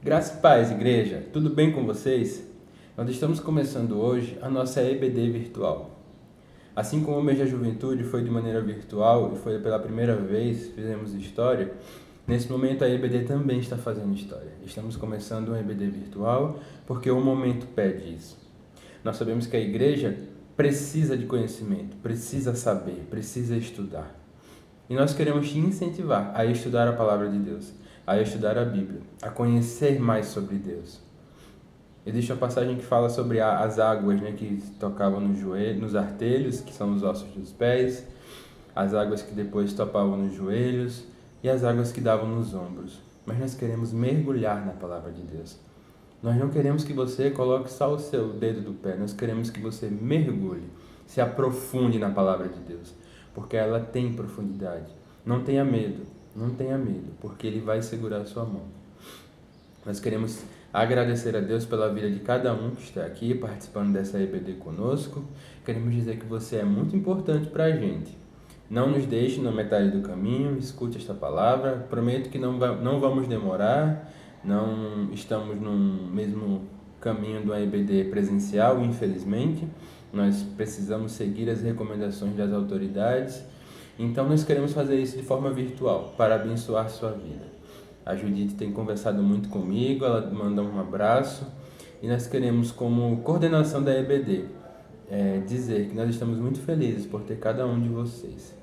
Graça e paz, igreja, tudo bem com vocês? Nós estamos começando hoje a nossa EBD virtual. Assim como o mês da juventude foi de maneira virtual e foi pela primeira vez fizemos história, nesse momento a EBD também está fazendo história. Estamos começando uma EBD virtual porque o momento pede isso. Nós sabemos que a igreja precisa de conhecimento, precisa saber, precisa estudar. E nós queremos te incentivar a estudar a palavra de Deus, a estudar a Bíblia, a conhecer mais sobre Deus. Existe uma passagem que fala sobre as águas, né, que tocavam no joelho, nos artelhos, que são os ossos dos pés, as águas que depois topavam nos joelhos e as águas que davam nos ombros. Mas nós queremos mergulhar na palavra de Deus. Nós não queremos que você coloque só o seu dedo do pé, nós queremos que você mergulhe, se aprofunde na palavra de Deus, porque ela tem profundidade. Não tenha medo, porque Ele vai segurar a sua mão. Nós queremos agradecer a Deus pela vida de cada um que está aqui participando dessa EBD conosco. Queremos dizer que você é muito importante para a gente. Não nos deixe na metade do caminho, escute esta palavra. Prometo que não vamos demorar, não estamos no mesmo caminho do EBD presencial, infelizmente. Nós precisamos seguir as recomendações das autoridades. Então nós queremos fazer isso de forma virtual, para abençoar sua vida. A Judite tem conversado muito comigo, ela manda um abraço e nós queremos, como coordenação da EBD, dizer que nós estamos muito felizes por ter cada um de vocês.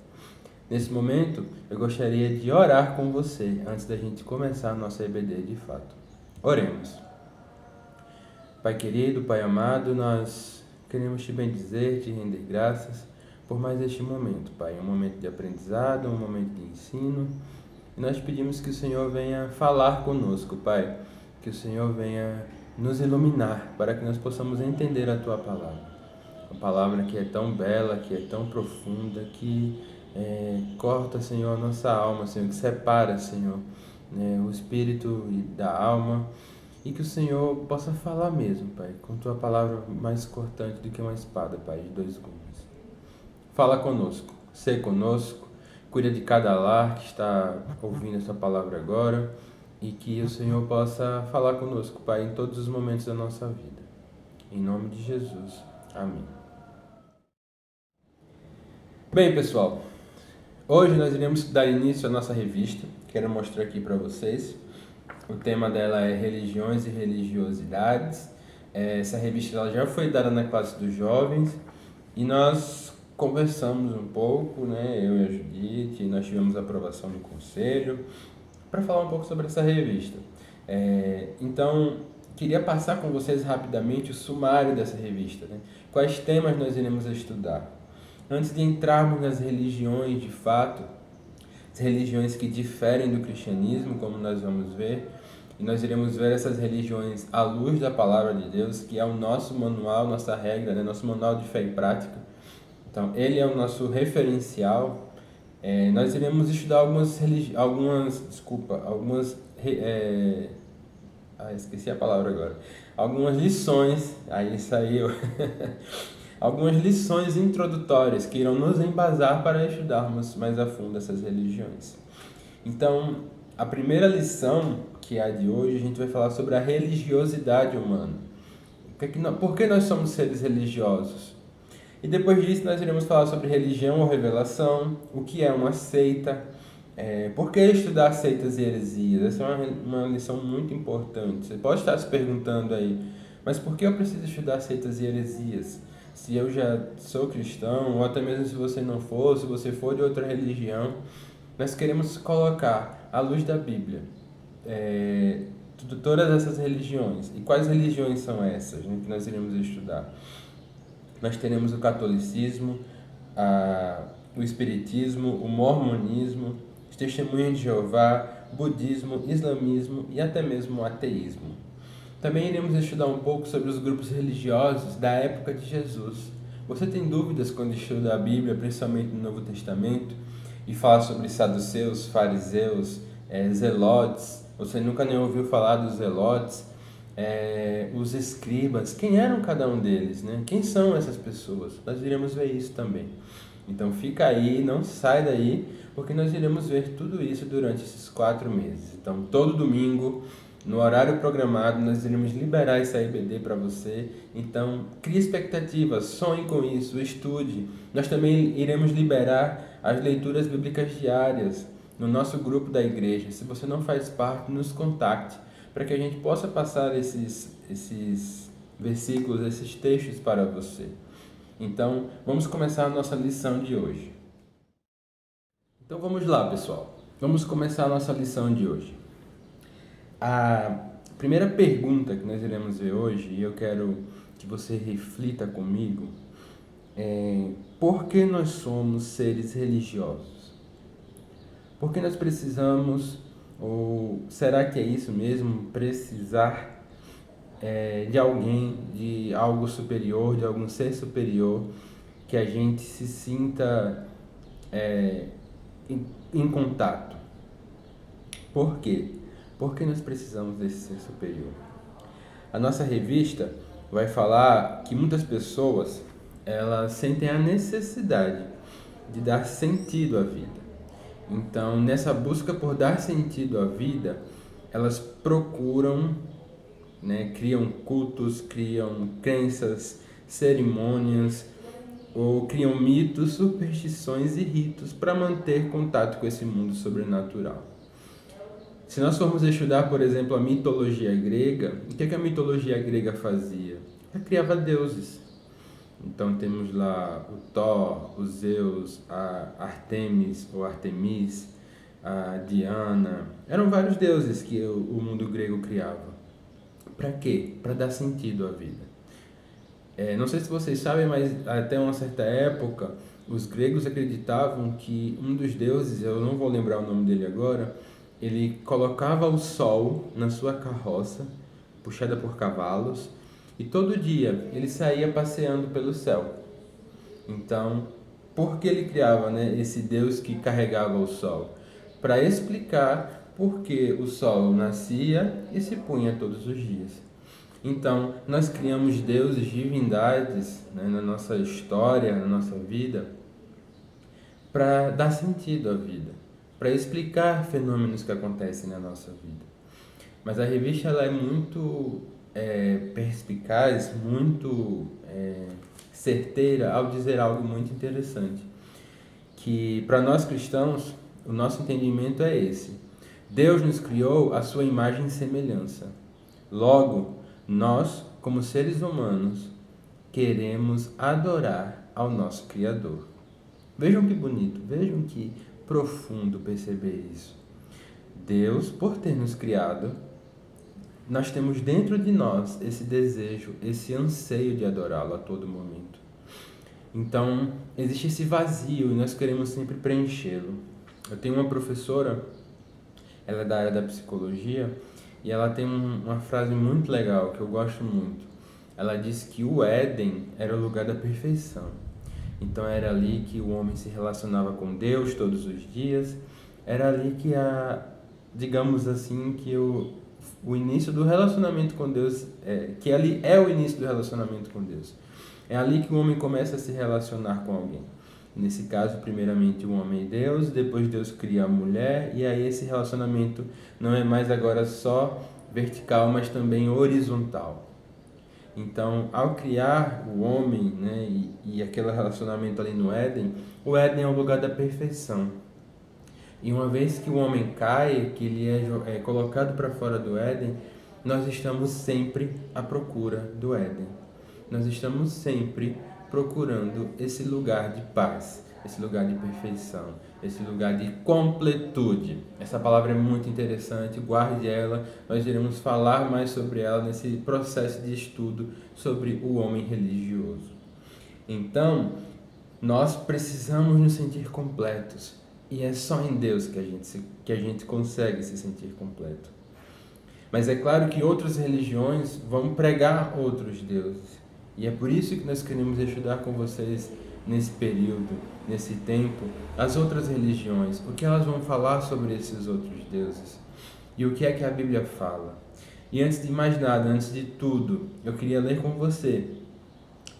Nesse momento, eu gostaria de orar com você antes da gente começar a nossa EBD de fato. Oremos. Pai querido, Pai amado, nós queremos te bendizer, te render graças por mais este momento, Pai. Um momento de aprendizado, um momento de ensino. E nós pedimos que o Senhor venha falar conosco, Pai. Que o Senhor venha nos iluminar para que nós possamos entender a Tua palavra. A palavra que é tão bela, que é tão profunda, que corta, Senhor, a nossa alma, Senhor, que separa, Senhor, o espírito da alma. E que o Senhor possa falar mesmo, Pai, com Tua palavra mais cortante do que uma espada, Pai, de dois gumes. Fala conosco, sê conosco. Cuida de cada lar que está ouvindo essa palavra agora e que o Senhor possa falar conosco, Pai, em todos os momentos da nossa vida. Em nome de Jesus. Amém. Bem, pessoal, hoje nós iremos dar início à nossa revista. Quero mostrar aqui para vocês. O tema dela é Religiões e Religiosidades. Essa revista ela já foi dada na classe dos jovens e nós conversamos um pouco, né, eu e a Judite, nós tivemos aprovação no conselho para falar um pouco sobre essa revista. Então, queria passar com vocês rapidamente o sumário dessa revista, né? Quais temas nós iremos estudar. Antes de entrarmos nas religiões de fato, as religiões que diferem do cristianismo, como nós vamos ver, e nós iremos ver essas religiões à luz da palavra de Deus, que é o nosso manual, nossa regra, né, nosso manual de fé e prática. Então, ele é o nosso referencial. Nós iremos estudar esqueci a palavra agora. Algumas lições, aí saiu, algumas lições introdutórias que irão nos embasar para estudarmos mais a fundo essas religiões. Então, a primeira lição, que é a de hoje, a gente vai falar sobre a religiosidade humana. Por que nós somos seres religiosos? E depois disso nós iremos falar sobre religião ou revelação, o que é uma seita, por que estudar seitas e heresias. Essa é uma lição muito importante. Você pode estar se perguntando aí, mas por que eu preciso estudar seitas e heresias? Se eu já sou cristão, ou até mesmo se você não for, se você for de outra religião, nós queremos colocar à luz da Bíblia todas essas religiões. E quais religiões são essas, né, que nós iremos estudar? Nós teremos o catolicismo, o espiritismo, o mormonismo, os testemunhos de Jeová, budismo, islamismo e até mesmo o ateísmo. Também iremos estudar um pouco sobre os grupos religiosos da época de Jesus. Você tem dúvidas quando estuda a Bíblia, principalmente no Novo Testamento, e fala sobre saduceus, fariseus, zelotes? Você nunca nem ouviu falar dos zelotes? Os escribas, quem eram cada um deles, né? Quem são essas pessoas? Nós iremos ver isso também. Então fica aí, não sai daí, porque nós iremos ver tudo isso durante esses 4 meses. Então todo domingo No horário programado, nós iremos liberar essa EBD para você. Então, crie expectativas, sonhe com isso, estude. Nós também iremos liberar as leituras bíblicas diárias no nosso grupo da igreja. Se você não faz parte, nos contacte para que a gente possa passar esses versículos, esses textos para você. Então, vamos começar a nossa lição de hoje. Então, vamos lá, pessoal. Vamos começar a nossa lição de hoje. A primeira pergunta que nós iremos ver hoje, e eu quero que você reflita comigo, é: por que nós somos seres religiosos? Por que nós precisamos, ou será que é isso mesmo, precisar de alguém, de algo superior, de algum ser superior, que a gente se sinta em contato? Por quê? Por que nós precisamos desse ser superior? A nossa revista vai falar que muitas pessoas elas sentem a necessidade de dar sentido à vida. Então, nessa busca por dar sentido à vida, elas procuram, criam cultos, criam crenças, cerimônias, ou criam mitos, superstições e ritos para manter contato com esse mundo sobrenatural. Se nós formos estudar, por exemplo, a mitologia grega, o que a mitologia grega fazia? Ela criava deuses. Então temos lá o Thor, o Zeus, a Artemis ou Artemis, a Diana. Eram vários deuses que o mundo grego criava. Para quê? Para dar sentido à vida. Não sei se vocês sabem, mas até uma certa época, os gregos acreditavam que um dos deuses, eu não vou lembrar o nome dele agora, ele colocava o sol na sua carroça, puxada por cavalos, e todo dia ele saía passeando pelo céu. Então, por que ele criava, esse Deus que carregava o sol? Para explicar por que o sol nascia e se punha todos os dias. Então, nós criamos deuses, divindades, na nossa história, na nossa vida, para dar sentido à vida, para explicar fenômenos que acontecem na nossa vida. Mas a revista ela é muito perspicaz, muito certeira ao dizer algo muito interessante, que para nós cristãos, o nosso entendimento é esse: Deus nos criou à sua imagem e semelhança. Logo, nós, como seres humanos, queremos adorar ao nosso Criador. Vejam que bonito, vejam que profundo perceber isso. Deus, por ter nos criado, nós temos dentro de nós esse desejo, esse anseio de adorá-lo a todo momento. Então, existe esse vazio e nós queremos sempre preenchê-lo. Eu tenho uma professora, ela é da área da psicologia, e ela tem uma frase muito legal que eu gosto muito. Ela diz que o Éden era o lugar da perfeição. Então era ali que o homem se relacionava com Deus todos os dias. Era ali que digamos assim, que o início do relacionamento com Deus, que ali é o início do relacionamento com Deus. É ali que o homem começa a se relacionar com alguém. Nesse caso, primeiramente o homem e Deus, depois Deus cria a mulher, e aí esse relacionamento não é mais agora só vertical, mas também horizontal. Então, ao criar o homem, e aquele relacionamento ali no Éden, o Éden é o lugar da perfeição. E uma vez que o homem cai, que ele é colocado para fora do Éden, nós estamos sempre à procura do Éden. Nós estamos sempre procurando esse lugar de paz, esse lugar de perfeição, esse lugar de completude. Essa palavra é muito interessante, guarde ela. Nós iremos falar mais sobre ela nesse processo de estudo sobre o homem religioso. Então, nós precisamos nos sentir completos. E é só em Deus que a gente consegue se sentir completo. Mas é claro que outras religiões vão pregar outros deuses. E é por isso que nós queremos estudar com vocês nesse período, nesse tempo, as outras religiões, o que elas vão falar sobre esses outros deuses e o que é que a Bíblia fala. E antes de mais nada, antes de tudo, eu queria ler com você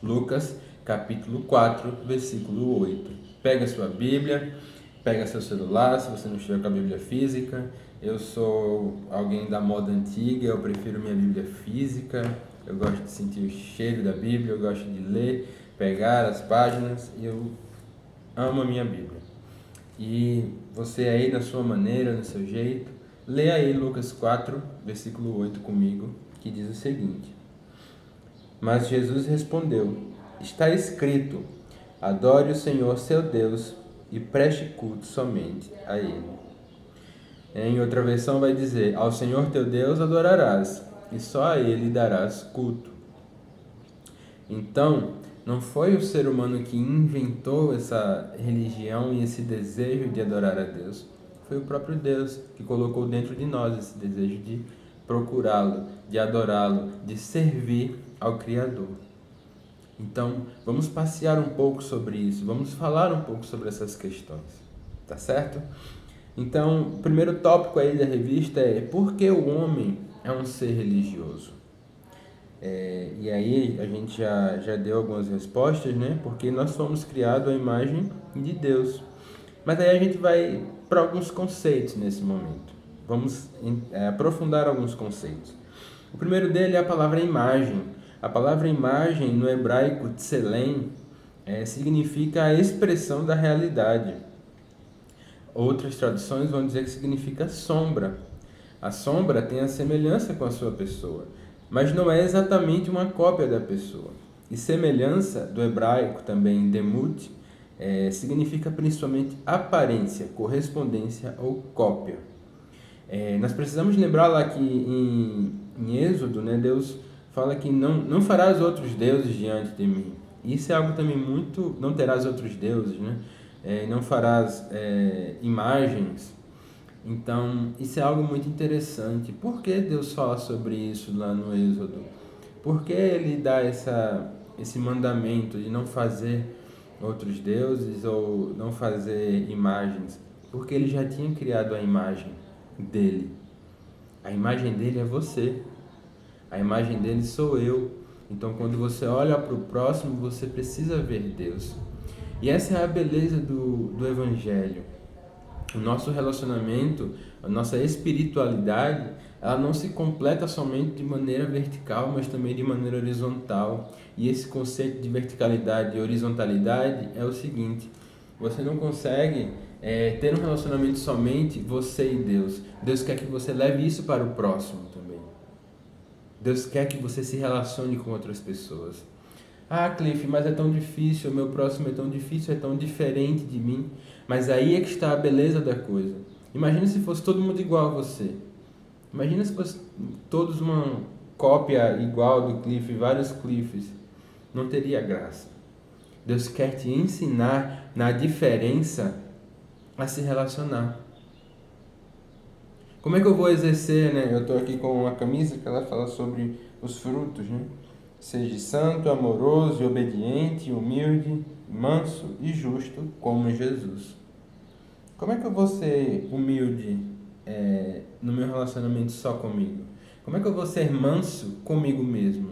Lucas capítulo 4, versículo 8. Pega a sua Bíblia, pega seu celular, se você não estiver com a Bíblia física, Eu sou alguém da moda antiga, eu prefiro minha Bíblia física, eu gosto de sentir o cheiro da Bíblia, eu gosto de ler, pegar as páginas e eu amo a minha Bíblia. E você aí na sua maneira, no seu jeito, lê aí Lucas 4, versículo 8 comigo, que diz o seguinte: Mas Jesus respondeu: Está escrito, adore o Senhor seu Deus e preste culto somente a Ele. Em outra versão vai dizer: Ao Senhor teu Deus adorarás, e só a Ele darás culto. Então, não foi o ser humano que inventou essa religião e esse desejo de adorar a Deus. Foi o próprio Deus que colocou dentro de nós esse desejo de procurá-lo, de adorá-lo, de servir ao Criador. Então, vamos passear um pouco sobre isso, vamos falar um pouco sobre essas questões, tá certo? Então, o primeiro tópico aí da revista é por que o homem é um ser religioso? E aí a gente já deu algumas respostas, né? Porque nós fomos criados à imagem de Deus. Mas aí a gente vai para alguns conceitos nesse momento. Vamos aprofundar alguns conceitos. O primeiro dele é a palavra imagem. A palavra imagem no hebraico tselem significa a expressão da realidade. Outras traduções vão dizer que significa sombra. A sombra tem a semelhança com a sua pessoa, mas não é exatamente uma cópia da pessoa. E semelhança, do hebraico também demut, significa principalmente aparência, correspondência ou cópia. Nós precisamos lembrar lá que em Êxodo, né, Deus fala que não farás outros deuses diante de mim. Isso é algo também muito... Não terás outros deuses, né? Não farás imagens. Então, isso é algo muito interessante. Por que Deus fala sobre isso lá no Êxodo? Por que Ele dá esse mandamento de não fazer outros deuses ou não fazer imagens? Porque Ele já tinha criado a imagem dele. A imagem dele é você. A imagem dele sou eu. Então, quando você olha para o próximo, você precisa ver Deus. E essa é a beleza do Evangelho. O nosso relacionamento, a nossa espiritualidade, ela não se completa somente de maneira vertical, mas também de maneira horizontal. E esse conceito de verticalidade e horizontalidade é o seguinte: você não consegue ter um relacionamento somente você e Deus. Deus quer que você leve isso para o próximo também. Deus quer que você se relacione com outras pessoas. Ah, Cliff, mas é tão difícil, o meu próximo é tão difícil, é tão diferente de mim. Mas aí é que está a beleza da coisa. Imagina se fosse todo mundo igual a você. Imagina se fosse todos uma cópia igual do Cliff, vários Cliffs. Não teria graça. Deus quer te ensinar na diferença a se relacionar. Como é que eu vou exercer, né? Eu estou aqui com uma camisa que ela fala sobre os frutos, né? Seja santo, amoroso e obediente, humilde, manso e justo, como Jesus. Como é que eu vou ser humilde no meu relacionamento só comigo? Como é que eu vou ser manso comigo mesmo?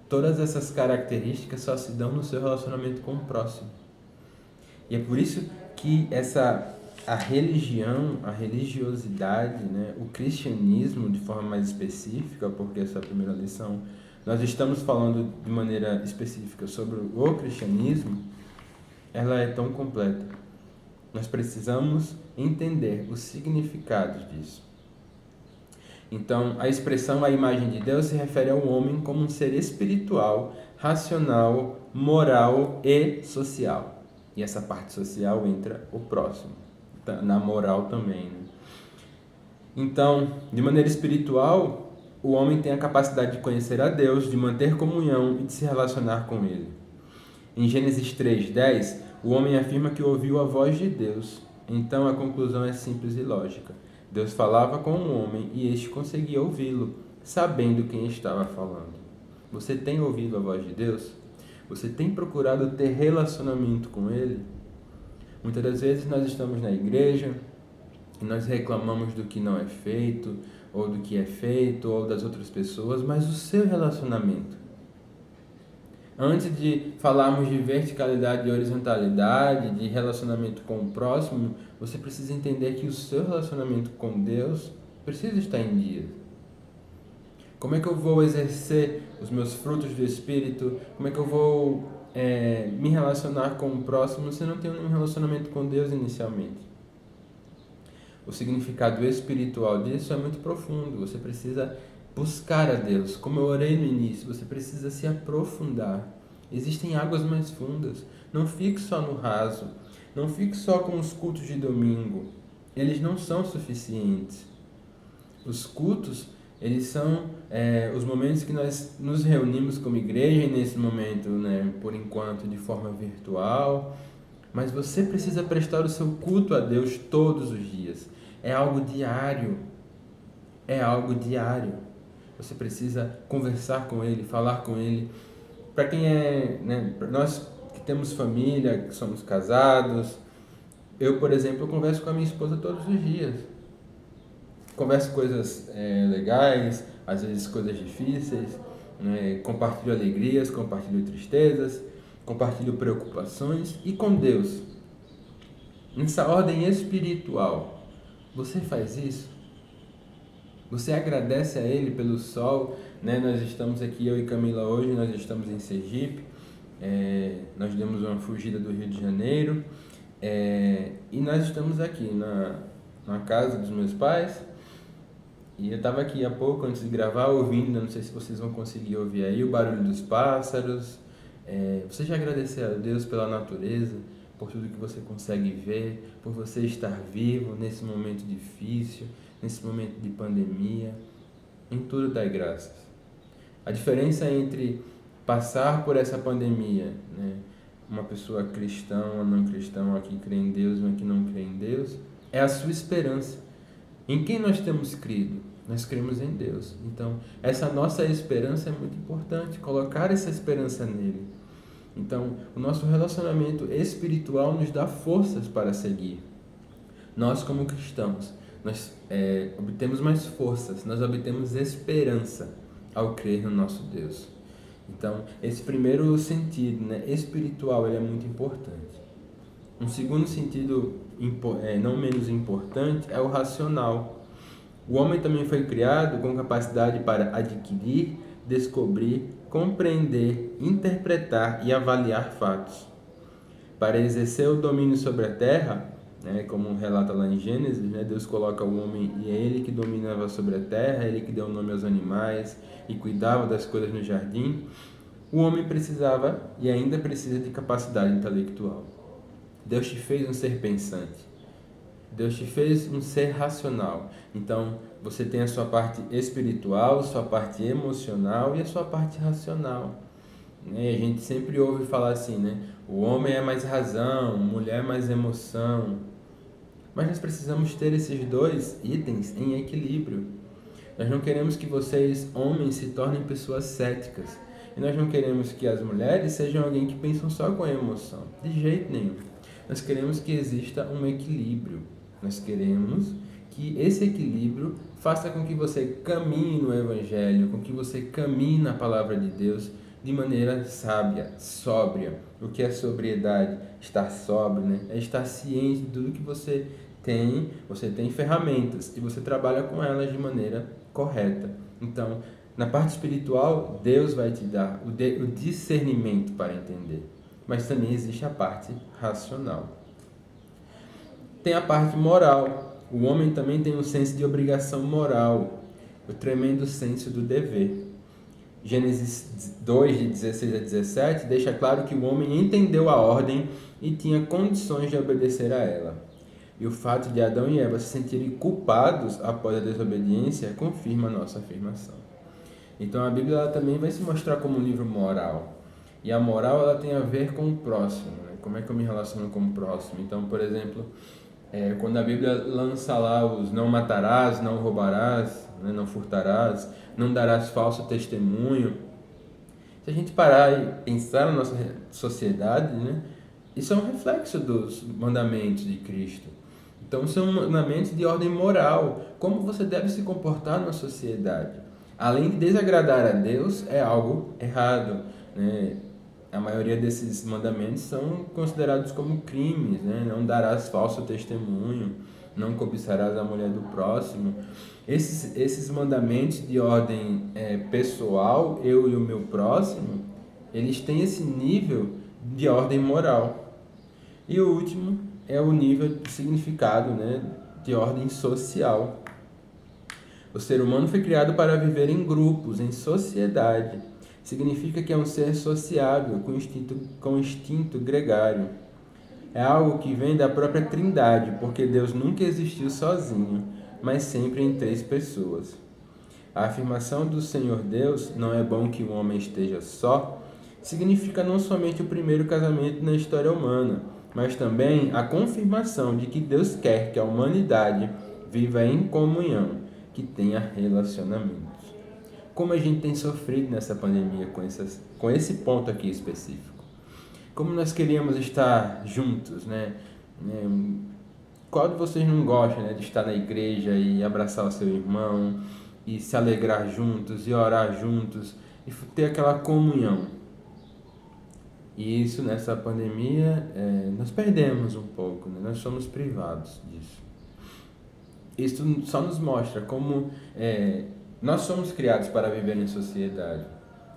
Todas essas características só se dão no seu relacionamento com o próximo. E é por isso que a religião, a religiosidade, né, o cristianismo de forma mais específica, porque essa é a primeira lição, nós estamos falando de maneira específica sobre o cristianismo, ela é tão completa. Nós precisamos entender os significados disso. Então, a expressão a imagem de Deus se refere ao homem como um ser espiritual, racional, moral e social. E essa parte social entra o próximo, na moral também, né? Então, de maneira espiritual, o homem tem a capacidade de conhecer a Deus, de manter comunhão e de se relacionar com Ele. Em Gênesis 3:10, o homem afirma que ouviu a voz de Deus. Então, a conclusão é simples e lógica. Deus falava com o homem e este conseguia ouvi-lo, sabendo quem estava falando. Você tem ouvido a voz de Deus? Você tem procurado ter relacionamento com Ele? Muitas das vezes nós estamos na igreja e nós reclamamos do que não é feito, ou do que é feito, ou das outras pessoas, mas o seu relacionamento. Antes de falarmos de verticalidade e horizontalidade, de relacionamento com o próximo, você precisa entender que o seu relacionamento com Deus precisa estar em dia. Como é que eu vou exercer os meus frutos do Espírito? Como é que eu vou me relacionar com o próximo se eu não tenho nenhum relacionamento com Deus inicialmente? O significado espiritual disso é muito profundo. Você precisa buscar a Deus. Como eu orei no início, você precisa se aprofundar. Existem águas mais fundas. Não fique só no raso. Não fique só com os cultos de domingo. Eles não são suficientes. Os cultos, eles são os momentos que nós nos reunimos como igreja, e nesse momento, por enquanto, de forma virtual. Mas você precisa prestar o seu culto a Deus todos os dias. É algo diário. É algo diário. Você precisa conversar com Ele, falar com Ele. Para quem nós que temos família, que somos casados, eu, por exemplo, converso com a minha esposa todos os dias. Converso coisas legais, às vezes coisas difíceis, compartilho alegrias, compartilho tristezas, compartilho preocupações e com Deus. Nessa ordem espiritual, você faz isso? Você agradece a Ele pelo sol, Nós estamos aqui, eu e Camila hoje, nós estamos em Sergipe, nós demos uma fugida do Rio de Janeiro, e nós estamos aqui na casa dos meus pais, e eu estava aqui há pouco, antes de gravar, ouvindo, não sei se vocês vão conseguir ouvir aí, o barulho dos pássaros. Você já agradeceu a Deus pela natureza, por tudo que você consegue ver, por você estar vivo nesse momento difícil, nesse momento de pandemia? Em tudo dai graças. A diferença entre passar por essa pandemia, uma pessoa cristã ou não cristã, uma que crê em Deus, uma que não crê em Deus, é a sua esperança. Em quem nós temos crido? Nós cremos em Deus. Então, essa nossa esperança é muito importante, colocar essa esperança nele. Então, o nosso relacionamento espiritual nos dá forças para seguir. Nós, como cristãos, nós obtemos mais forças, nós obtemos esperança ao crer no nosso Deus. Então, esse primeiro sentido, espiritual, ele é muito importante. Um segundo sentido, não menos importante, é o racional. O homem também foi criado com capacidade para adquirir, descobrir, compreender, interpretar e avaliar fatos. Para exercer o domínio sobre a terra, como relata lá em Gênesis, Deus coloca o homem e é ele que dominava sobre a terra, ele que deu nome aos animais e cuidava das coisas no jardim. O homem precisava e ainda precisa de capacidade intelectual. Deus te fez um ser pensante. Deus te fez um ser racional. Então, você tem a sua parte espiritual, sua parte emocional e a sua parte racional. A gente sempre ouve falar assim, o homem é mais razão, mulher é mais emoção. Mas nós precisamos ter esses dois itens em equilíbrio. Nós não queremos que vocês, homens, se tornem pessoas céticas. E nós não queremos que as mulheres sejam alguém que pensam só com a emoção. De jeito nenhum. Nós queremos que exista um equilíbrio. Nós queremos que esse equilíbrio faça com que você caminhe no Evangelho, com que você caminhe na Palavra de Deus de maneira sábia, sóbria. O que é sobriedade? Estar sóbrio, é estar ciente de tudo que você tem ferramentas e você trabalha com elas de maneira correta. Então, na parte espiritual, Deus vai te dar o discernimento para entender, mas também existe a parte racional. Tem a parte moral. O homem também tem um senso de obrigação moral, o tremendo senso do dever. Gênesis 2, de 16 a 17, deixa claro que o homem entendeu a ordem e tinha condições de obedecer a ela. E o fato de Adão e Eva se sentirem culpados após a desobediência confirma a nossa afirmação. Então a Bíblia ela também vai se mostrar como um livro moral. E a moral ela tem a ver com o próximo. Como é que eu me relaciono com o próximo? Então, por exemplo, quando a Bíblia lança lá os não matarás, não roubarás, não furtarás, não darás falso testemunho. Se a gente parar e pensar na nossa sociedade, isso é um reflexo dos mandamentos de Cristo. Então, são mandamentos de ordem moral. Como você deve se comportar na sociedade. Além de desagradar a Deus, é algo errado. a maioria desses mandamentos são considerados como crimes, né? Não darás falso testemunho, não cobiçarás a mulher do próximo. Esses mandamentos de ordem pessoal, eu e o meu próximo, eles têm esse nível de ordem moral. E o último é o nível de significado, né? De ordem social. O ser humano foi criado para viver em grupos, em sociedade. Significa que é um ser sociável, com instinto gregário. É algo que vem da própria Trindade, porque Deus nunca existiu sozinho, mas sempre em 3 pessoas. A afirmação do Senhor Deus, não é bom que o homem esteja só, significa não somente o primeiro casamento na história humana, mas também a confirmação de que Deus quer que a humanidade viva em comunhão, que tenha relacionamentos. Como a gente tem sofrido nessa pandemia com esse ponto aqui específico. Como nós queríamos estar juntos, né? Qual de vocês não gosta, né, de estar na igreja e abraçar o seu irmão, e se alegrar juntos, e orar juntos, e ter aquela comunhão? E isso, nessa pandemia, nós perdemos um pouco, né? Nós somos privados disso. Isso só nos mostra como nós somos criados para viver em sociedade.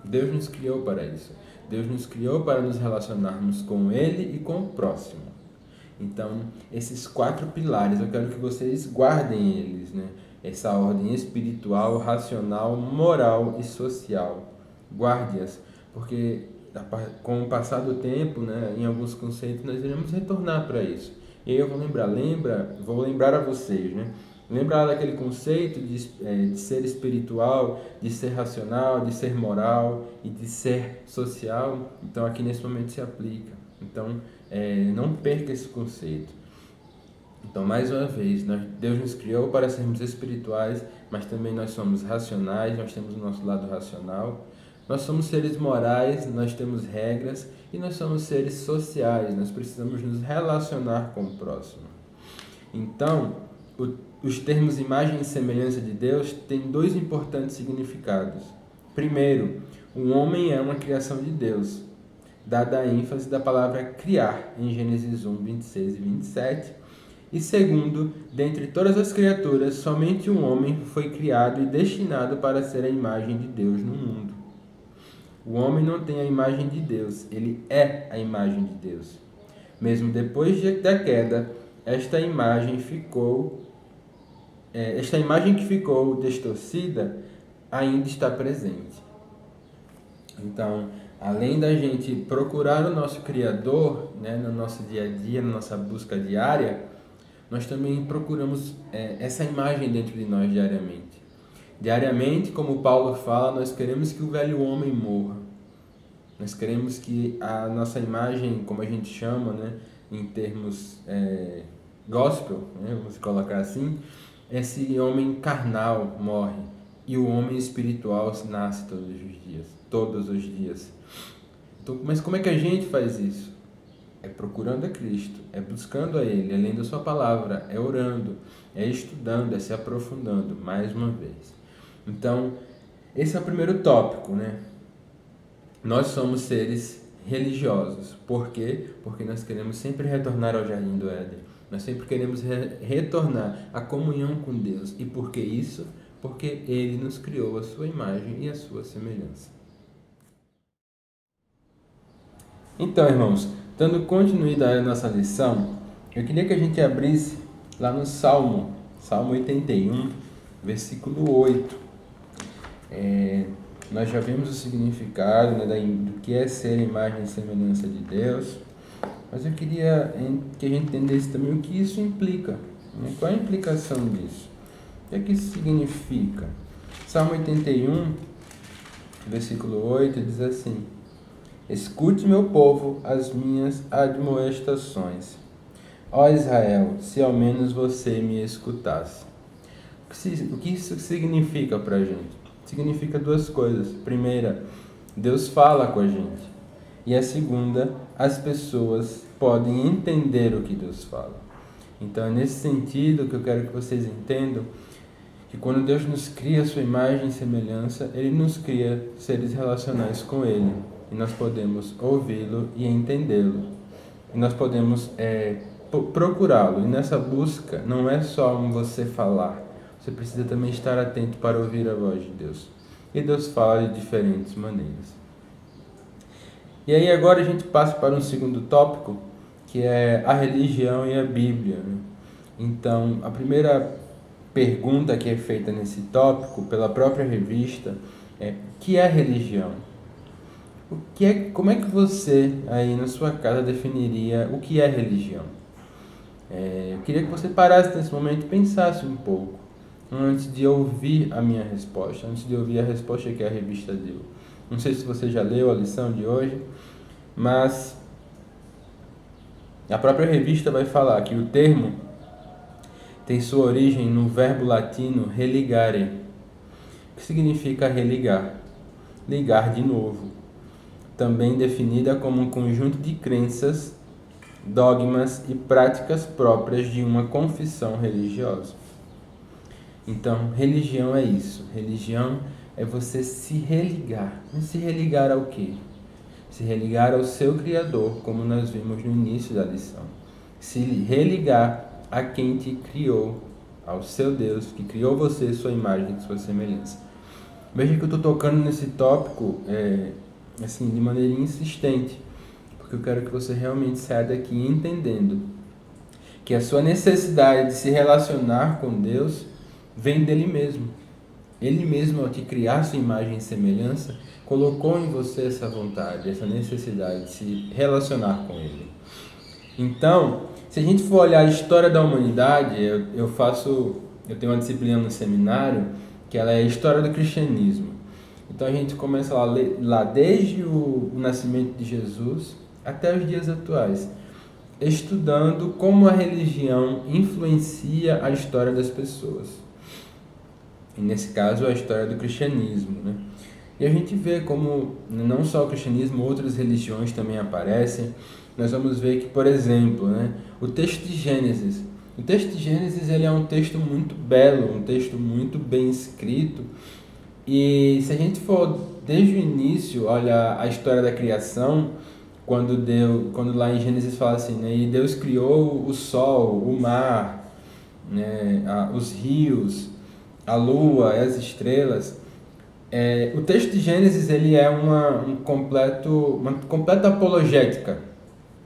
Deus nos criou para isso. Deus nos criou para nos relacionarmos com Ele e com o próximo. Então, esses 4 pilares, eu quero que vocês guardem eles, né? Essa ordem espiritual, racional, moral e social. Guarde-as, porque com o passar do tempo, né, em alguns conceitos, nós iremos retornar para isso. E aí eu vou lembrar a vocês, né? Lembrar daquele conceito de ser espiritual, de ser racional, de ser moral e de ser social. Então, aqui nesse momento se aplica. Então, não perca esse conceito. Então, mais uma vez, Deus nos criou para sermos espirituais, mas também nós somos racionais, nós temos o nosso lado racional. Nós somos seres morais, nós temos regras, e nós somos seres sociais, nós precisamos nos relacionar com o próximo. Então, os termos imagem e semelhança de Deus têm 2 importantes significados. Primeiro, o homem é uma criação de Deus, dada a ênfase da palavra criar, em Gênesis 1, 26 e 27. E segundo, dentre todas as criaturas, somente um homem foi criado e destinado para ser a imagem de Deus no mundo. O homem não tem a imagem de Deus, ele é a imagem de Deus. Mesmo depois da queda, esta imagem que ficou distorcida ainda está presente. Então, além da gente procurar o nosso Criador, né, no nosso dia a dia, na nossa busca diária, nós também procuramos essa imagem dentro de nós diariamente. Diariamente, como Paulo fala, nós queremos que o velho homem morra. Nós queremos que a nossa imagem, como a gente chama, né, em termos gospel, né, vamos colocar assim, esse homem carnal morre e o homem espiritual nasce todos os dias. Então, mas como é que a gente faz isso? É procurando a Cristo, é buscando a Ele, é lendo a sua palavra, é orando, é estudando, é se aprofundando, mais uma vez. Então, esse é o primeiro tópico, né? Nós somos seres religiosos. Por quê? Porque nós queremos sempre retornar ao Jardim do Éden. Nós sempre queremos retornar à comunhão com Deus. E por que isso? Porque Ele nos criou a sua imagem e a sua semelhança. Então, irmãos, dando continuidade à nossa lição, eu queria que a gente abrisse lá no Salmo 81, versículo 8. Nós já vimos o significado, né, do que é ser imagem e semelhança de Deus, mas eu queria que a gente entendesse também o que isso implica, né? Qual é a implicação disso? O que é que isso significa? Salmo 81, versículo 8, diz assim: Escute, meu povo, as minhas admoestações. Ó Israel, se ao menos você me escutasse. O que isso significa para a gente? Significa 2 coisas. Primeira, Deus fala com a gente. E a segunda, as pessoas podem entender o que Deus fala. Então é nesse sentido que eu quero que vocês entendam que quando Deus nos cria a sua imagem e semelhança, Ele nos cria seres relacionais com Ele. e nós podemos ouvi-lo e entendê-lo. E nós podemos procurá-lo. E nessa busca não é só você falar, você precisa também estar atento para ouvir a voz de Deus. E Deus fala de diferentes maneiras. E aí agora a gente passa para um segundo tópico, que é a religião e a Bíblia. Então, a primeira pergunta que é feita nesse tópico, pela própria revista, é: o que é religião? Como é que você, aí na sua casa, definiria o que é religião? Eu queria que você parasse nesse momento e pensasse um pouco, antes de ouvir a minha resposta, antes de ouvir a resposta que a revista deu. Não sei se você já leu a lição de hoje, mas a própria revista vai falar que o termo tem sua origem no verbo latino religare, que significa religar, ligar de novo, também definida como um conjunto de crenças, dogmas e práticas próprias de uma confissão religiosa. Então, religião é isso. Religião é você se religar. Mas se religar ao quê? Se religar ao seu Criador, como nós vimos no início da lição. Se religar a quem te criou, ao seu Deus, que criou você, sua imagem e sua semelhança. Veja que eu estou tocando nesse tópico assim, de maneira insistente, porque eu quero que você realmente saia daqui entendendo que a sua necessidade de se relacionar com Deus vem dele mesmo. Ele mesmo, ao te criar sua imagem e semelhança, colocou em você essa vontade, essa necessidade de se relacionar com Ele. Então, se a gente for olhar a história da humanidade, eu tenho uma disciplina no seminário que ela é a história do cristianismo. Então a gente começa lá desde o nascimento de Jesus até os dias atuais, estudando como a religião influencia a história das pessoas. E nesse caso, a história do cristianismo, né? E a gente vê como não só o cristianismo, outras religiões também aparecem. Nós vamos ver que, por exemplo, né, o texto de Gênesis. O texto de Gênesis ele é um texto muito belo, um texto muito bem escrito. E se a gente for desde o início, olha a história da criação, quando lá em Gênesis fala assim, né, e Deus criou o sol, o mar, né, os rios, a lua e as estrelas. O texto de Gênesis ele é uma completa apologética.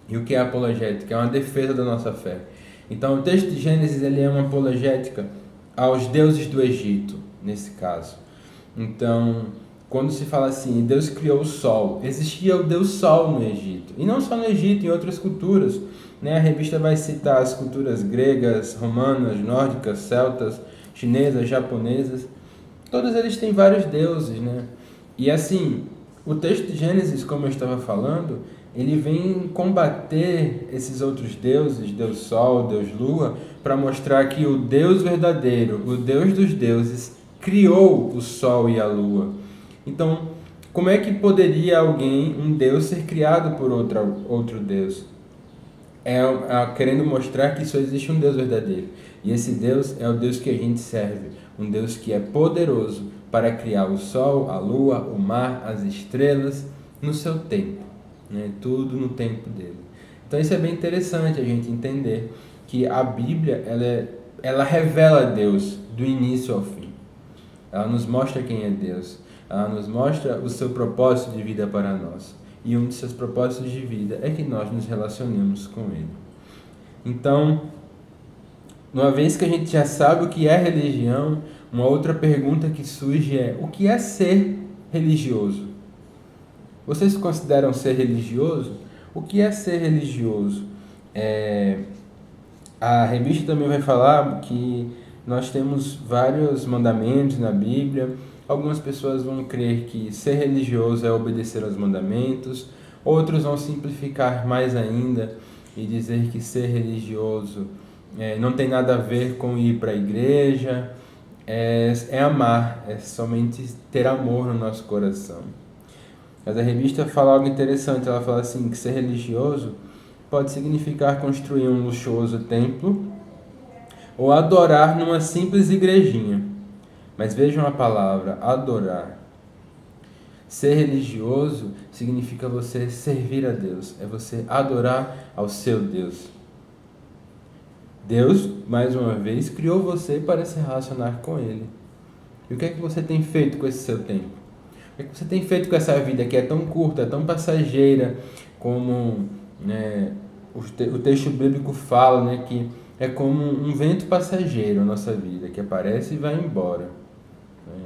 E o que é apologética? É uma defesa da nossa fé. Então o texto de Gênesis ele é uma apologética aos deuses do Egito, nesse caso. Então, quando se fala assim, Deus criou o sol, existia o Deus Sol no Egito. E não só no Egito, em outras culturas. Né? A revista vai citar as culturas gregas, romanas, nórdicas, celtas, chinesas, japonesas. Todos eles têm vários deuses, né? E assim, o texto de Gênesis, como eu estava falando, ele vem combater esses outros deuses, Deus Sol, Deus Lua, para mostrar que o Deus verdadeiro, o Deus dos deuses, criou o Sol e a Lua. Então, como é que poderia um Deus, ser criado por outro Deus? Querendo mostrar que só existe um Deus verdadeiro. E esse Deus é o Deus que a gente serve. Um Deus que é poderoso para criar o sol, a lua, o mar, as estrelas, no seu tempo. Né? Tudo no tempo dele. Então isso é bem interessante a gente entender que a Bíblia ela revela Deus do início ao fim. Ela nos mostra quem é Deus. Ela nos mostra o seu propósito de vida para nós. E um de seus propósitos de vida é que nós nos relacionemos com Ele. Então, uma vez que a gente já sabe o que é religião, uma outra pergunta que surge é: o que é ser religioso? Vocês se consideram ser religioso? O que é ser religioso? A revista também vai falar que nós temos vários mandamentos na Bíblia. Algumas pessoas vão crer que ser religioso é obedecer aos mandamentos. Outros vão simplificar mais ainda e dizer que ser religioso não tem nada a ver com ir para a igreja. É amar, é somente ter amor no nosso coração. Mas a revista fala algo interessante. Ela fala assim, que ser religioso pode significar construir um luxuoso templo ou adorar numa simples igrejinha. Mas vejam a palavra, adorar. Ser religioso significa você servir a Deus, é você adorar ao seu Deus. Deus, mais uma vez, criou você para se relacionar com Ele. E o que é que você tem feito com esse seu tempo? O que é que você tem feito com essa vida que é tão curta, tão passageira, como, né, o texto bíblico fala, né, que é como um vento passageiro a nossa vida, que aparece e vai embora. Né?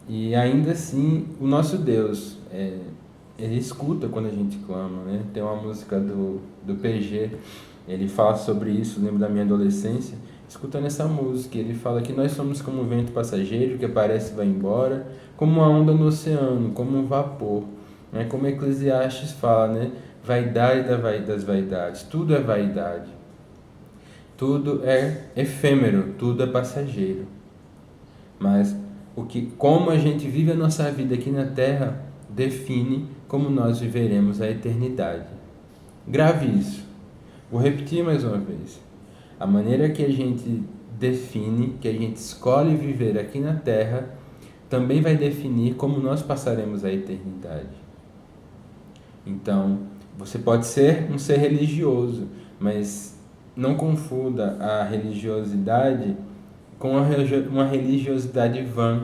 E ainda assim, o nosso Deus, ele escuta quando a gente clama. Né? Tem uma música do PG, ele fala sobre isso, lembro da minha adolescência, escutando essa música, ele fala que nós somos como um vento passageiro que aparece e vai embora, como uma onda no oceano, como um vapor, né? Como Eclesiastes fala, né? Vaidade das vaidades, tudo é vaidade, tudo é efêmero, tudo é passageiro. Mas como a gente vive a nossa vida aqui na Terra define como nós viveremos a eternidade. Grave isso. Vou repetir mais uma vez. A maneira que a gente define, que a gente escolhe viver aqui na Terra, também vai definir como nós passaremos a eternidade. Então, você pode ser um ser religioso, mas não confunda a religiosidade com uma religiosidade vã,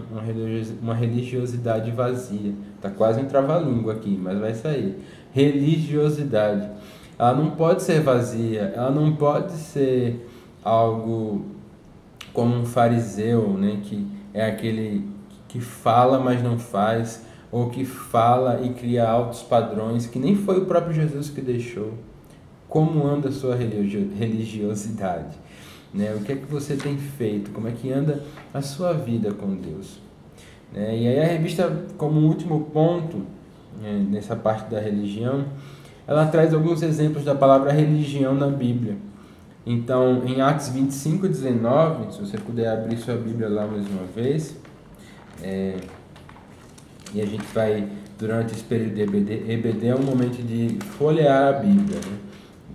uma religiosidade vazia. Está quase um trava-língua aqui, mas vai sair. Religiosidade. Ela não pode ser vazia, ela não pode ser algo como um fariseu, né, que é aquele que fala, mas não faz, ou que fala e cria altos padrões, que nem foi o próprio Jesus que deixou. Como anda a sua religiosidade? Né? O que é que você tem feito? Como é que anda a sua vida com Deus? Né? E aí a revista, como último ponto, né, nessa parte da religião, ela traz alguns exemplos da palavra religião na Bíblia. Então, em Atos 25:19, se você puder abrir sua Bíblia lá mais uma vez, e a gente vai, durante esse período de EBD, é um momento de folhear a Bíblia. Né?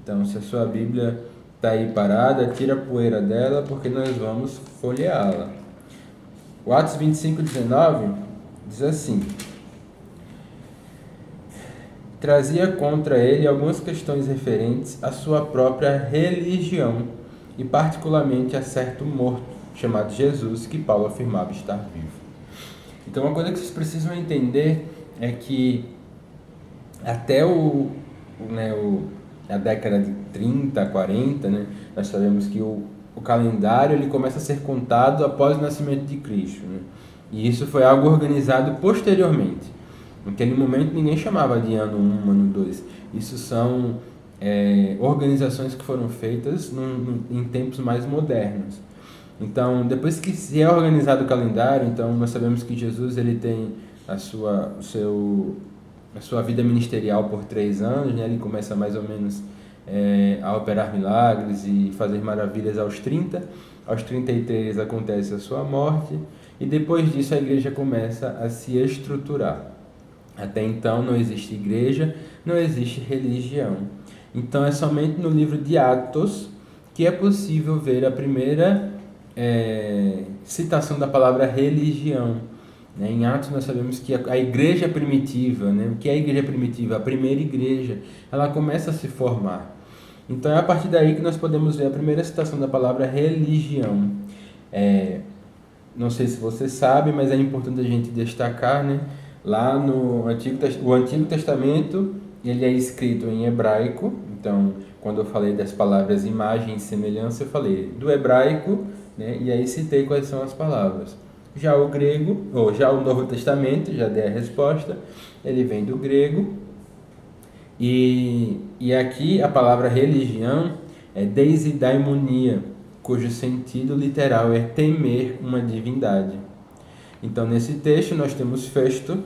Então, se a sua Bíblia está aí parada, tira a poeira dela, porque nós vamos folheá-la. O Atos 25:19 diz assim: trazia contra ele algumas questões referentes à sua própria religião, e particularmente a certo morto, chamado Jesus, que Paulo afirmava estar vivo. Então, uma coisa que vocês precisam entender é que até a década de 30, 40, né, nós sabemos que o calendário ele começa a ser contado após o nascimento de Cristo. Né? E isso foi algo organizado posteriormente. Naquele momento ninguém chamava de ano 1, ano 2. Isso são organizações que foram feitas em tempos mais modernos. Então, depois que se é organizado o calendário, então nós sabemos que Jesus ele tem a sua vida ministerial por 3 anos, né? Ele começa mais ou menos a operar milagres e fazer maravilhas aos 30. Aos 33 acontece a sua morte e depois disso a igreja começa a se estruturar. Até então não existe igreja, não existe religião. Então é somente no livro de Atos que é possível ver a primeira citação da palavra religião. Né? Em Atos nós sabemos que a igreja primitiva, né? O que é a igreja primitiva? A primeira igreja, ela começa a se formar. Então é a partir daí que nós podemos ver a primeira citação da palavra religião. Não sei se você sabe, mas é importante a gente destacar, né? Lá no Antigo Testamento, ele é escrito em hebraico. Então, quando eu falei das palavras imagem e semelhança, eu falei do hebraico, né? E aí citei quais são as palavras. Já o grego, ou já o Novo Testamento, já dei a resposta, ele vem do grego. E aqui a palavra religião é deisedaimonia, cujo sentido literal é temer uma divindade. Então, nesse texto, nós temos Festo,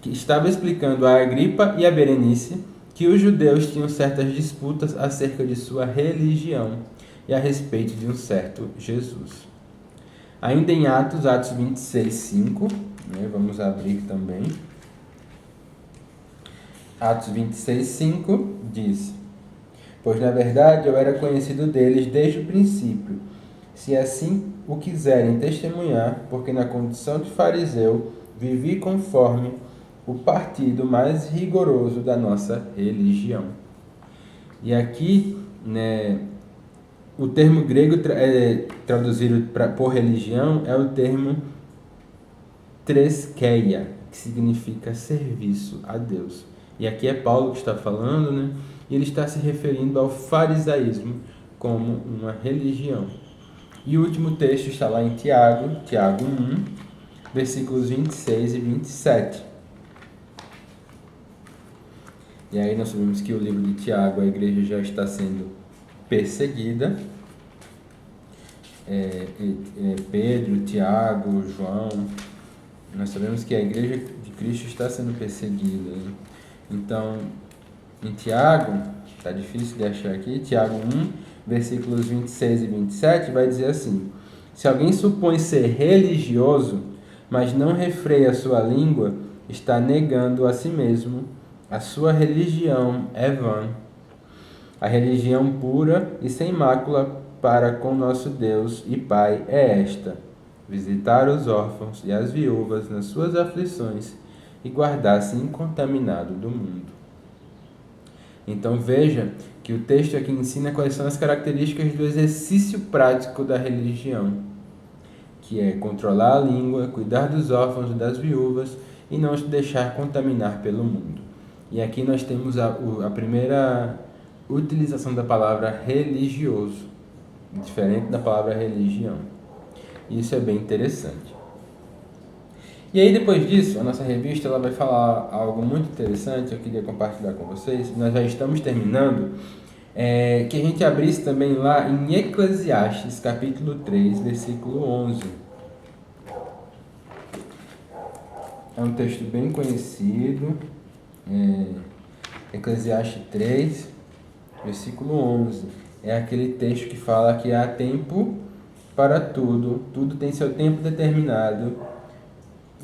que estava explicando a Agripa e a Berenice que os judeus tinham certas disputas acerca de sua religião e a respeito de um certo Jesus. Ainda em Atos 26:5, né, vamos abrir também. Atos 26:5 diz: pois na verdade eu era conhecido deles desde o princípio, se assim o quiserem testemunhar, porque na condição de fariseu vivi conforme o partido mais rigoroso da nossa religião. E aqui, né, o termo grego traduzido por religião é o termo treskeia, que significa serviço a Deus. E aqui é Paulo que está falando, né? E ele está se referindo ao farisaísmo como uma religião. E o último texto está lá em Tiago 1, versículos 26 e 27. E aí nós sabemos que o livro de Tiago, a igreja já está sendo perseguida. Pedro, Tiago, João, nós sabemos que a igreja de Cristo está sendo perseguida, né? Então, em Tiago, está difícil de achar aqui, Tiago 1, versículos 26 e 27, vai dizer assim: se alguém supõe ser religioso, mas não refreia a sua língua, está negando a si mesmo, a sua religião é vã. A religião pura e sem mácula para com nosso Deus e Pai é esta: visitar os órfãos e as viúvas nas suas aflições e guardar-se incontaminado do mundo. Então veja que o texto aqui ensina quais são as características do exercício prático da religião, que é controlar a língua, cuidar dos órfãos e das viúvas e não se deixar contaminar pelo mundo. E aqui nós temos a primeira utilização da palavra religioso, diferente da palavra religião. Isso é bem interessante. E aí depois disso, a nossa revista ela vai falar algo muito interessante, eu queria compartilhar com vocês. Nós já estamos terminando, que a gente abrisse também lá em Eclesiastes, capítulo 3, versículo 11. É um texto bem conhecido, Eclesiastes 3, versículo 11. É aquele texto que fala que há tempo para tudo, tudo tem seu tempo determinado,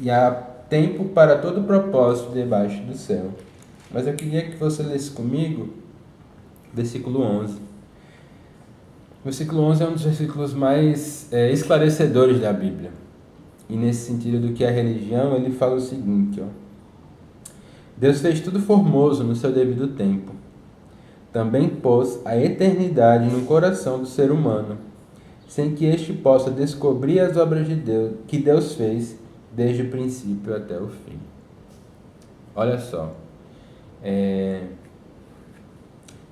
e há tempo para todo propósito debaixo do céu. Mas eu queria que você lesse comigo versículo 11. O versículo 11 é um dos versículos mais esclarecedores da Bíblia. E nesse sentido do que é a religião, ele fala o seguinte: Deus fez tudo formoso no seu devido tempo. Também pôs a eternidade no coração do ser humano, sem que este possa descobrir as obras de Deus que Deus fez desde o princípio até o fim. Olha só,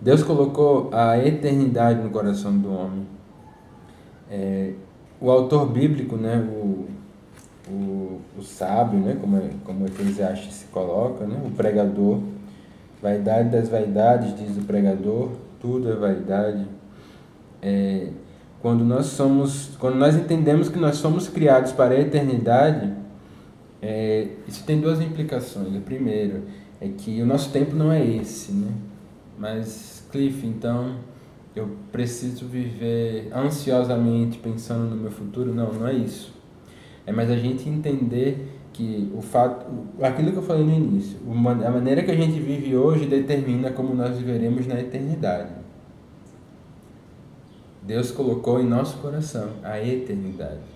Deus colocou a eternidade no coração do homem. O autor bíblico, né, o sábio, né, como Eclesiastes se coloca, né, o pregador, vaidade das vaidades, diz o pregador, tudo é vaidade. Quando nós entendemos que nós somos criados para a eternidade, isso tem duas implicações. A primeira é que o nosso tempo não é esse, né? Mas, Cliff, então eu preciso viver ansiosamente pensando no meu futuro? Não, não é isso. É mais a gente entender que aquilo que eu falei no início, a maneira que a gente vive hoje determina como nós viveremos na eternidade. Deus colocou em nosso coração a eternidade.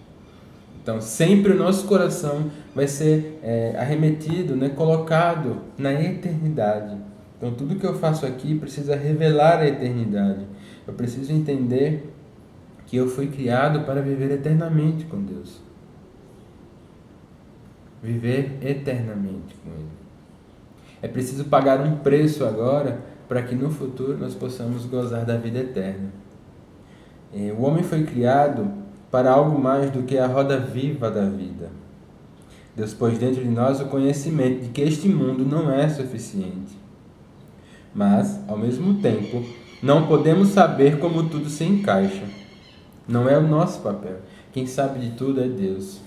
Então, sempre o nosso coração vai ser arremetido, né, colocado na eternidade. Então, tudo que eu faço aqui precisa revelar a eternidade. Eu preciso entender que eu fui criado para viver eternamente com Deus. Viver eternamente com Ele. É preciso pagar um preço agora para que no futuro nós possamos gozar da vida eterna. O homem foi criado para algo mais do que a roda viva da vida. Deus pôs dentro de nós o conhecimento de que este mundo não é suficiente. Mas, ao mesmo tempo, não podemos saber como tudo se encaixa. Não é o nosso papel. Quem sabe de tudo é Deus.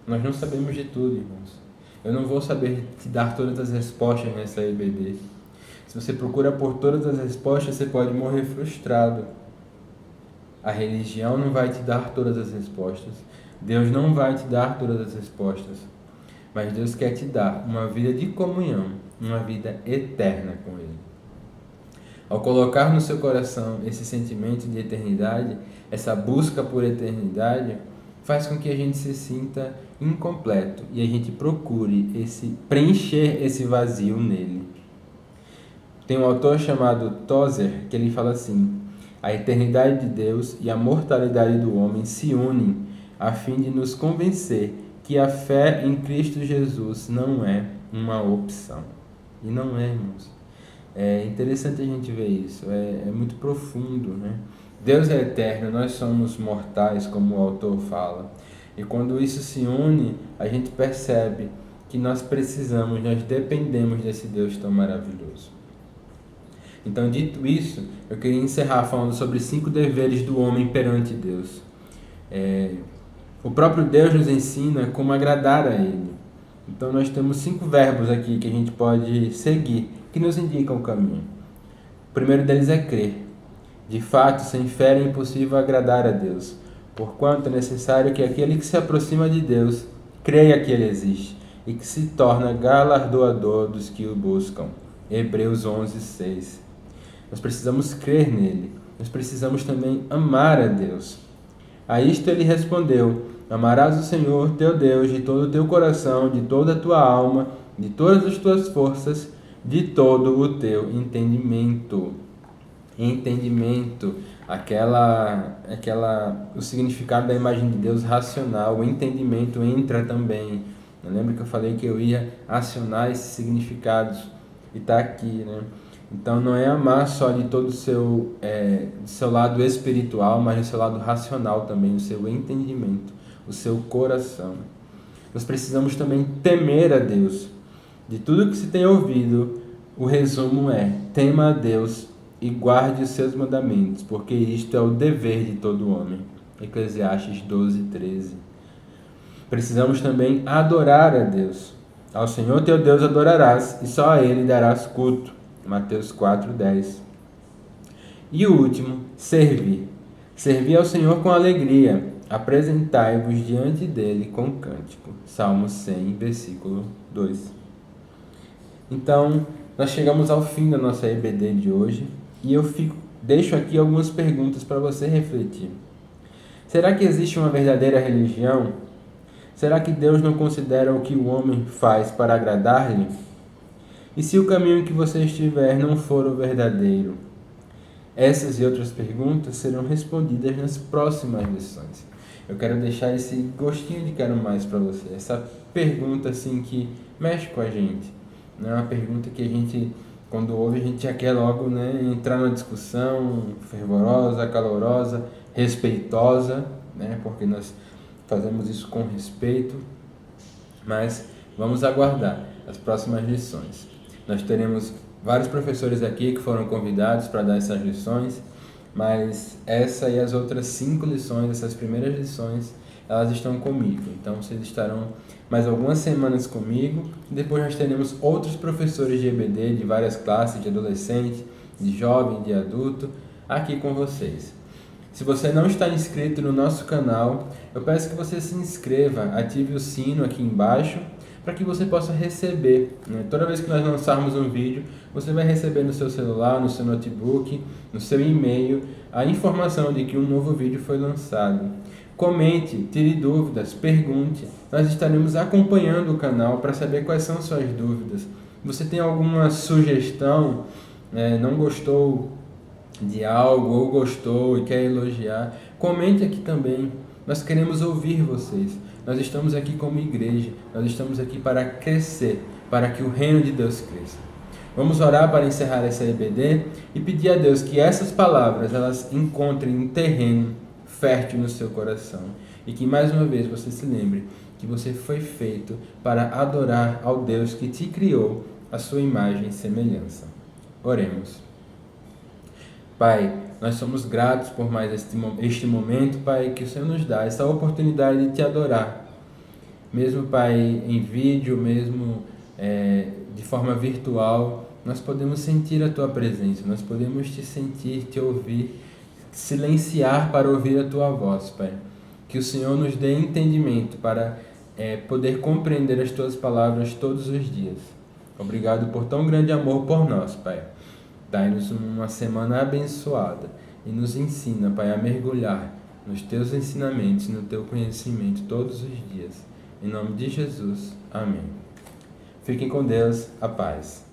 Nós não sabemos de tudo, irmãos. Eu não vou saber te dar todas as respostas nessa EBD. Se você procura por todas as respostas, você pode morrer frustrado. A religião não vai te dar todas as respostas. Deus não vai te dar todas as respostas. Mas Deus quer te dar uma vida de comunhão, uma vida eterna com Ele. Ao colocar no seu coração esse sentimento de eternidade, essa busca por eternidade, faz com que a gente se sinta incompleto e a gente procure preencher esse vazio nele. Tem um autor chamado Tozer que ele fala assim: a eternidade de Deus e a mortalidade do homem se unem a fim de nos convencer que a fé em Cristo Jesus não é uma opção. E não é, irmãos. É interessante a gente ver isso, é muito profundo, né? Deus é eterno, nós somos mortais, como o autor fala. E quando isso se une, a gente percebe que nós dependemos desse Deus tão maravilhoso. Então, dito isso, eu queria encerrar falando sobre 5 deveres do homem perante Deus. O próprio Deus nos ensina como agradar a Ele. Então, nós temos 5 verbos aqui que a gente pode seguir, que nos indicam o caminho. O primeiro deles é crer. De fato, sem fé é impossível agradar a Deus, porquanto é necessário que aquele que se aproxima de Deus creia que Ele existe e que se torna galardoador dos que o buscam. Hebreus 11:6. Nós precisamos crer nele. Nós precisamos também amar a Deus. A isto ele respondeu: amarás o Senhor teu Deus de todo o teu coração, de toda a tua alma, de todas as tuas forças, de todo o teu entendimento. Entendimento, o significado da imagem de Deus racional. O entendimento entra também. Eu lembro que eu falei que eu ia acionar esses significados e está aqui, né? Então não é amar só de todo o seu lado espiritual, mas do seu lado racional também, o seu entendimento, o seu coração. Nós precisamos também temer a Deus. De tudo que se tem ouvido, o resumo é: tema a Deus e guarde os seus mandamentos, porque isto é o dever de todo homem. Eclesiastes 12:13. Precisamos também adorar a Deus. Ao Senhor teu Deus adorarás e só a Ele darás culto. Mateus 4:10. E o último, servir. Servir ao Senhor com alegria. Apresentai-vos diante dele com cântico. Salmo 100, versículo 2. Então, nós chegamos ao fim da nossa EBD de hoje e deixo aqui algumas perguntas para você refletir. Será que existe uma verdadeira religião? Será que Deus não considera o que o homem faz para agradar-lhe? E se o caminho que você estiver não for o verdadeiro? Essas e outras perguntas serão respondidas nas próximas lições. Eu quero deixar esse gostinho de quero mais para você. Essa pergunta assim que mexe com a gente. Não é uma pergunta que a gente, quando ouve, a gente já quer logo, né, entrar numa discussão fervorosa, calorosa, respeitosa, né, porque nós fazemos isso com respeito. Mas vamos aguardar as próximas lições. Nós teremos vários professores aqui que foram convidados para dar essas lições, mas essa e as outras 5 lições, essas primeiras lições, elas estão comigo. Então vocês estarão mais algumas semanas comigo. Depois nós teremos outros professores de EBD de várias classes, de adolescente, de jovem, de adulto, aqui com vocês. Se você não está inscrito no nosso canal, eu peço que você se inscreva, ative o sino aqui embaixo, para que você possa receber, né? Toda vez que nós lançarmos um vídeo, você vai receber no seu celular, no seu notebook, no seu e-mail, a informação de que um novo vídeo foi lançado. Comente, tire dúvidas, pergunte. Nós estaremos acompanhando o canal para saber quais são suas dúvidas. Você tem alguma sugestão, não gostou de algo ou gostou e quer elogiar? Comente aqui também. Nós queremos ouvir vocês. Nós estamos aqui como igreja, nós estamos aqui para crescer, para que o reino de Deus cresça. Vamos orar para encerrar essa EBD e pedir a Deus que essas palavras elas encontrem um terreno fértil no seu coração e que mais uma vez você se lembre que você foi feito para adorar ao Deus que te criou a sua imagem e semelhança. Oremos. Pai, nós somos gratos por mais este momento, Pai, que o Senhor nos dá, essa oportunidade de te adorar. Mesmo, Pai, em vídeo, mesmo de forma virtual, nós podemos sentir a Tua presença, nós podemos te sentir, te ouvir, silenciar para ouvir a Tua voz, Pai. Que o Senhor nos dê entendimento para poder compreender as Tuas palavras todos os dias. Obrigado por tão grande amor por nós, Pai. Dai-nos uma semana abençoada e nos ensina, Pai, a mergulhar nos teus ensinamentos, no teu conhecimento todos os dias. Em nome de Jesus. Amém. Fiquem com Deus. A paz.